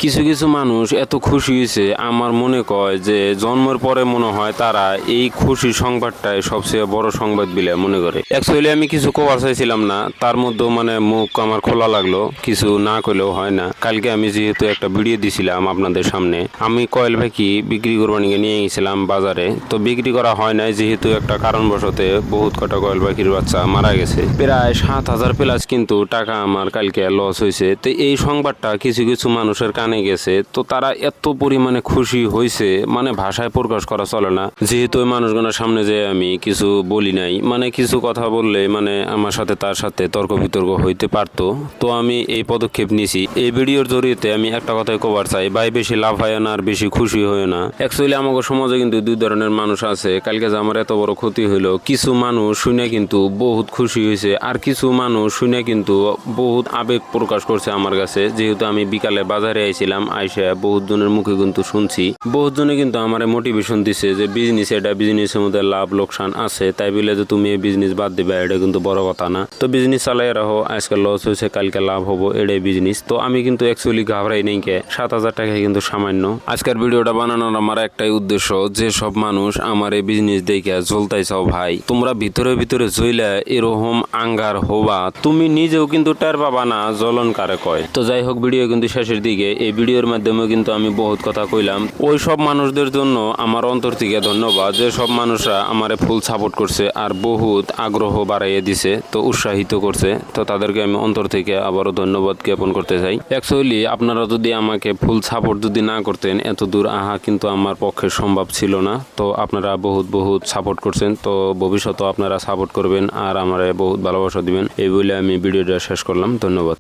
কিছু কিছু মানুষ এত খুশি হয়েছে, আমার মনে কয় যে জন্মের পরে মনে হয় তারা এই খুশি সংবাদটাই সবচেয়ে বড় সংবাদ বলে মনে করে। অ্যাকচুয়ালি আমি কিছু কভার চাইছিলাম না, তার মধ্যেও মানে মুখ আমার খোলা লাগলো, কিছু না করলেও হয় না। কালকে আমি যেহেতু একটা ভিডিও দিছিলাম আপনাদের সামনে, আমি কয়েল পাখি বিক্রি করবানিকে নিয়ে গেছিলাম বাজারে, তো বিক্রি করা হয় নাই যেহেতু একটা কারণবশতে বহুত কটা কয়েল পাখির বাচ্চা মারা গেছে। প্রায় 7,000 প্লাস কিন্তু টাকা আমার কালকে লস হয়েছে। তো এই সংবাদটা কিছু কিছু মানুষের কানে গেছে, তো তারা এত পরিমাণে খুশি হয়েছে মানে ভাষায় প্রকাশ করা চলে না। যেহেতু ওই মানুষগুলোর সামনে যে আমি কিছু বলি নাই, মানে কিছু কথা বললে মানে আমার সাথে তার সাথে তর্ক বিতর্ক হইতে পারতো, তো আমি এই পদক্ষেপ নিয়েছি। এই ভিডিওর জড়িয়ে আমি একটা কথাই কবার চাই, ভাই বেশি লাভ হয় না আর বেশি খুশি হয় না। অ্যাকচুয়ালি আমাদের সমাজে কিন্তু দুই ধরনের মানুষ আছে। কালকে যে আমার এত বড় ক্ষতি হইলো, কিছু মানুষ শুনে কিন্তু বহুত খুশি হয়েছে, আর কিছু মানুষ শুনে কিন্তু বহুত আবেগ প্রকাশ করছে আমার কাছে। যেহেতু আমি বিকালে বাজারে আইছিলাম, আইসা বহুত জনের মুখে কিন্তু শুনছি, বহুত জনে কিন্তু আমার মোটিভেশন দিছে যে বিজনেস, এটা বিজনেসের মধ্যে লাভ লোকসান আছে, তাই বলে যে তুমি এই বিজনেস বাদ দিবে এটা কিন্তু বড় কথা না। তো বিজনেস চালাই রাখো, আজকে লস হয়েছে কালকে লাভ হবো, এটাই বিজনেস। তো আমি কিন্তু অ্যাকচুয়ালি ঘাবড়াই নেই কে, 7,000 টাকা কিন্তু সামান্য। আজকের ভিডিওটা বানানোর আমার একটাই উদ্দেশ্য, যে সব মানুষ আমার এই বিজনেস দেখে জ্বলতাই চাও ভাই, তোমরা ভিতরে ভিতরে জ্বলা এরকম আঙ্গার হবা, তুমি নিজেও কিন্তু টের পাবা না জ্বলন কারে কয়। তো যাই হোক, ভিডিও কিন্তু শেষের দিকে, এই ভিডিওর মাধ্যমে কিন্তু আমি বহুত কথা কইলাম। ওই সব মানুষদের জন্য আমার অন্তর থেকে ধন্যবাদ, যে সব মানুষরা আমারে ফুল সাপোর্ট করছে আর বহুত আগ্রহ বাড়াইয়ে দিছে, তো উৎসাহিত করছে। তো তাদেরকে আমি অন্তর থেকে আবারও ধন্যবাদ জ্ঞাপন করতে চাই। অ্যাকচুয়ালি আপনারা যদি আমাকে ফুল সাপোর্ট যদি না করতেন, এত দূর আহা কিন্তু আমার পক্ষে সম্ভব ছিল না। তো আপনারা বহুত বহুত সাপোর্ট করছেন, তো ভবিষ্যতেও আপনারা সাপোর্ট করবেন আর আমারে বহুত ভালোবাসা দিবেন, এই বলে আমি ভিডিওটা শেষ করলাম। ধন্যবাদ।